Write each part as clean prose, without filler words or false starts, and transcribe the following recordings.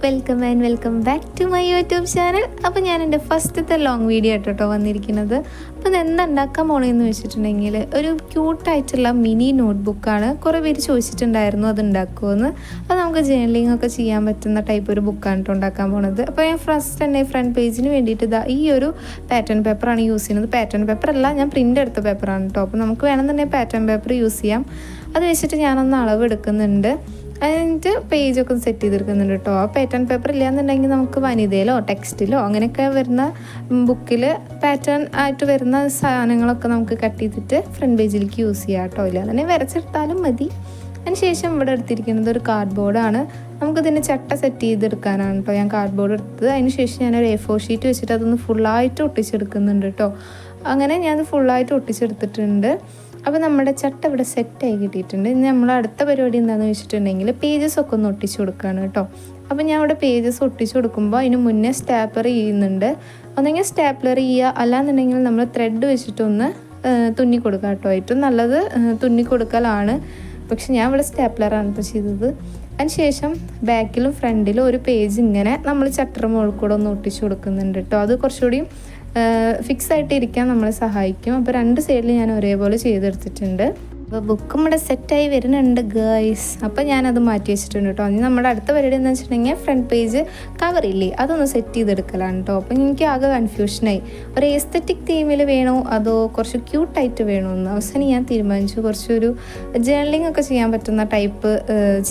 Welcome back to my YouTube channel. അപ്പോൾ ഞാൻ എൻ്റെ ഫസ്റ്റത്തെ ലോങ് വീഡിയോ ആയിട്ടോ വന്നിരിക്കുന്നത്. അപ്പോൾ ഇത് എന്താ ഉണ്ടാക്കാൻ പോകണമെന്ന് വെച്ചിട്ടുണ്ടെങ്കിൽ ഒരു ക്യൂട്ടായിട്ടുള്ള മിനി നോട്ട്ബുക്കാണ്. കുറേ പേര് ചോദിച്ചിട്ടുണ്ടായിരുന്നു അത് ഉണ്ടാക്കുമെന്ന്. അപ്പോൾ നമുക്ക് ജേർണലിംഗ് ഒക്കെ ചെയ്യാൻ പറ്റുന്ന ടൈപ്പ് ഒരു ബുക്കാണ് കേട്ടോ ഉണ്ടാക്കാൻ പോകുന്നത്. അപ്പോൾ ഞാൻ ഫസ്റ്റ് തന്നെ ഫ്രണ്ട് പേജിന് വേണ്ടിയിട്ട് ഈ ഒരു പാറ്റേൺ പേപ്പറാണ് യൂസ് ചെയ്യുന്നത്. പാറ്റേൺ പേപ്പർ അല്ല, ഞാൻ പ്രിൻ്റ് എടുത്ത പേപ്പറാണ് കേട്ടോ. അപ്പോൾ നമുക്ക് വേണമെന്നുണ്ടെങ്കിൽ പാറ്റേൺ പേപ്പർ യൂസ് ചെയ്യാം. അത് വെച്ചിട്ട് ഞാനൊന്ന് അളവ് എടുക്കുന്നുണ്ട്. അതിൻ്റെ പേജൊക്കെ സെറ്റ് ചെയ്തെടുക്കുന്നുണ്ട് കേട്ടോ. ആ പാറ്റേൺ പേപ്പർ ഇല്ലയെന്നുണ്ടെങ്കിൽ നമുക്ക് വനിതയിലോ ടെക്സ്റ്റിലോ അങ്ങനെയൊക്കെ വരുന്ന ബുക്കിൽ പാറ്റേൺ ആയിട്ട് വരുന്ന സാധനങ്ങളൊക്കെ നമുക്ക് കട്ട് ചെയ്തിട്ട് ഫ്രണ്ട് പേജിലേക്ക് യൂസ് ചെയ്യാം കേട്ടോ. ഇല്ല തന്നെ വരച്ചെടുത്താലും മതി. അതിന് ശേഷം ഇവിടെ എടുത്തിരിക്കുന്നത് ഒരു കാർഡ് ബോർഡാണ്. നമുക്കിതിൻ്റെ ചട്ട സെറ്റ് ചെയ്തെടുക്കാനാണ് കേട്ടോ ഞാൻ കാർഡ് ബോർഡ് എടുത്തത്. അതിന് ശേഷം ഞാനൊരു A4 ഷീറ്റ് വെച്ചിട്ട് അതൊന്ന് ഫുള്ളായിട്ട് ഒട്ടിച്ചെടുക്കുന്നുണ്ട് കേട്ടോ. അങ്ങനെ ഞാനത് ഫുള്ളായിട്ട് ഒട്ടിച്ചെടുത്തിട്ടുണ്ട്. അപ്പോൾ നമ്മുടെ ചട്ട ഇവിടെ സെറ്റായി കിട്ടിയിട്ടുണ്ട്. ഇനി നമ്മൾ അടുത്ത പരിപാടി എന്താണെന്ന് വെച്ചിട്ടുണ്ടെങ്കിൽ പേജസൊക്കെ ഒന്ന് ഒട്ടിച്ചു കൊടുക്കുകയാണ് കേട്ടോ. അപ്പോൾ ഞാൻ ഇവിടെ പേജസ് ഒട്ടിച്ചു കൊടുക്കുമ്പോൾ അതിന് മുന്നേ സ്റ്റാപ്ലർ ചെയ്യുന്നുണ്ട്. ഒന്നെങ്കിൽ സ്റ്റാപ്ലർ ചെയ്യുക, അല്ലാന്നുണ്ടെങ്കിൽ നമ്മൾ ത്രെഡ് വെച്ചിട്ടൊന്ന് തുന്നി കൊടുക്കുക കേട്ടോ. ഏറ്റവും നല്ലത് തുന്നി കൊടുക്കലാണ്. പക്ഷെ ഞാൻ ഇവിടെ സ്റ്റാപ്ലറാണ് ഇപ്പോൾ ചെയ്തത്. അതിന് ശേഷം ബാക്കിലും ഫ്രണ്ടിലും ഒരു പേജ് ഇങ്ങനെ നമ്മൾ ചട്ടർ മുകളിൽ കൂടെ ഒന്ന് ഒട്ടിച്ചു കൊടുക്കുന്നുണ്ട് കേട്ടോ. അത് കുറച്ചുകൂടി ഫിക്സ് ആയിട്ട് ഇരിക്കാൻ നമ്മളെ സഹായിക്കും. അപ്പോൾ രണ്ട് സൈഡിൽ ഞാൻ ഒരേപോലെ ചെയ്തെടുത്തിട്ടുണ്ട്. അപ്പോൾ ബുക്കും ഇവിടെ സെറ്റായി വരുന്നുണ്ട് ഗേൾസ്. അപ്പോൾ ഞാനത് മാറ്റി വെച്ചിട്ടുണ്ട് കേട്ടോ. ഇനി നമ്മുടെ അടുത്ത പരിപാടി എന്ന് വെച്ചിട്ടുണ്ടെങ്കിൽ ഫ്രണ്ട് പേജ് കവറില്ലേ അതൊന്ന് സെറ്റ് ചെയ്തെടുക്കലാണ് കേട്ടോ. അപ്പോൾ എനിക്ക് ആകെ കൺഫ്യൂഷനായി. ഒരു എസ്തറ്റിക് തീമിൽ വേണോ അതോ കുറച്ച് ക്യൂട്ടായിട്ട് വേണോ എന്ന് അവസാനം ഞാൻ തീരുമാനിച്ചു. കുറച്ചൊരു ജേർണലിംഗ് ഒക്കെ ചെയ്യാൻ പറ്റുന്ന ടൈപ്പ്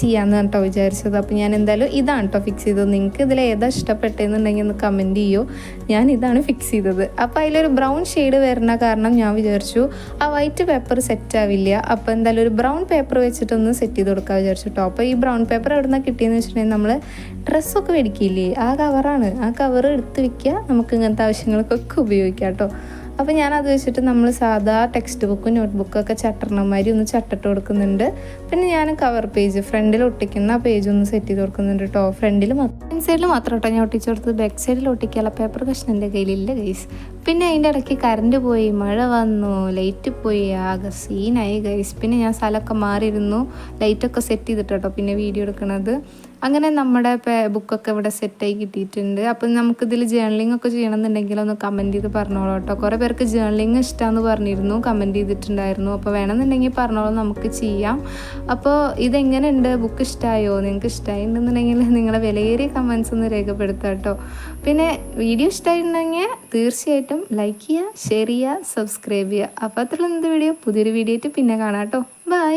ചെയ്യാമെന്ന് കേട്ടോ വിചാരിച്ചത്. അപ്പോൾ ഞാൻ എന്തായാലും ഇതാണ് കേട്ടോ ഫിക്സ് ചെയ്തത്. നിങ്ങൾക്ക് ഇതിൽ ഏതാ ഇഷ്ടപ്പെട്ടതെന്നുണ്ടെങ്കിൽ ഒന്ന് കമൻറ്റ് ചെയ്യോ. ഞാൻ ഇതാണ് ഫിക്സ് ചെയ്തത്. അപ്പോൾ അതിലൊരു ബ്രൗൺ ഷെയ്ഡ് വരുന്ന കാരണം ഞാൻ വിചാരിച്ചു ആ വൈറ്റ് പേപ്പർ സെറ്റ് ആവില്ല. അപ്പോൾ എന്തായാലും ഒരു ബ്രൗൺ പേപ്പർ വെച്ചിട്ടൊന്ന് സെറ്റ് ചെയ്ത് കൊടുക്കാൻ വിചാരിച്ചിട്ടോ. അപ്പോൾ ഈ ബ്രൗൺ പേപ്പർ എവിടെ നിന്നാണ് കിട്ടിയെന്ന് വെച്ചിട്ടുണ്ടെങ്കിൽ നമ്മൾ ഡ്രസ്സൊക്കെ മേടിക്കില്ലേ, ആ കവറാണ്. ആ കവർ എടുത്ത് വയ്ക്കുക, നമുക്ക് ഇങ്ങനത്തെ ആവശ്യങ്ങൾക്കൊക്കെ ഉപയോഗിക്കാം കേട്ടോ. അപ്പോൾ ഞാനത് വെച്ചിട്ട് നമ്മൾ സാധാ ടെക്സ്റ്റ് ബുക്കും നോട്ട് ബുക്കൊക്കെ ചട്ടർണമാതിരി ഒന്ന് ചട്ടിട്ട് കൊടുക്കുന്നുണ്ട്. പിന്നെ ഞാൻ കവർ പേജ് ഫ്രണ്ടിൽ ഒട്ടിക്കുന്ന ആ പേജ് ഒന്ന് സെറ്റ് ചെയ്ത് കൊടുക്കുന്നുണ്ട് കേട്ടോ. ഫ്രണ്ട് സൈഡിൽ മാത്രം കേട്ടോ ഞാൻ ഒട്ടിച്ചു കൊടുത്തത്. ബാക്ക് സൈഡിൽ ഒട്ടിക്കാനുള്ള പേപ്പർ കഷ്ണം എൻ്റെ കയ്യിലില്ല ഗൈസ്. പിന്നെ അതിൻ്റെ ഇടയ്ക്ക് കറണ്ട് പോയി, മഴ വന്നു, ലൈറ്റ് പോയി, ആകെ സീനായി ഗൈസ്. പിന്നെ ഞാൻ സ്ഥലമൊക്കെ മാറിയിരുന്നു, ലൈറ്റൊക്കെ സെറ്റ് ചെയ്തിട്ട് കേട്ടോ പിന്നെ വീഡിയോ എടുക്കണത്. അങ്ങനെ നമ്മുടെ ബുക്കൊക്കെ ഇവിടെ സെറ്റായി കിട്ടിയിട്ടുണ്ട്. അപ്പം നമുക്കിതിൽ ജേർണലിംഗ് ഒക്കെ ചെയ്യണമെന്നുണ്ടെങ്കിൽ ഒന്ന് കമൻറ്റ് ചെയ്ത് പറഞ്ഞോളൂ കേട്ടോ. കുറേ പേർക്ക് ജേർണലിംഗ് ഇഷ്ടമാണെന്ന് പറഞ്ഞിരുന്നു, കമൻറ്റ് ചെയ്തിട്ടുണ്ടായിരുന്നു. അപ്പോൾ വേണമെന്നുണ്ടെങ്കിൽ പറഞ്ഞോളൂ, നമുക്ക് ചെയ്യാം. അപ്പോൾ ഇതെങ്ങനെയുണ്ട്, ബുക്ക് ഇഷ്ടമായോ? നിങ്ങൾക്ക് ഇഷ്ടമായിട്ടുണ്ടെന്നുണ്ടെങ്കിൽ നിങ്ങളെ വിലയേറിയ കമൻസ് ഒന്ന് രേഖപ്പെടുത്താം കേട്ടോ. പിന്നെ വീഡിയോ ഇഷ്ടമായിട്ടുണ്ടെങ്കിൽ തീർച്ചയായിട്ടും ലൈക്ക് ചെയ്യുക, ഷെയർ ചെയ്യുക, സബ്സ്ക്രൈബ് ചെയ്യുക. അപ്പോൾ അത്രയുള്ള വീഡിയോ പുതിയൊരു വീഡിയോ ആയിട്ട് പിന്നെ കാണാം കേട്ടോ. ബൈ.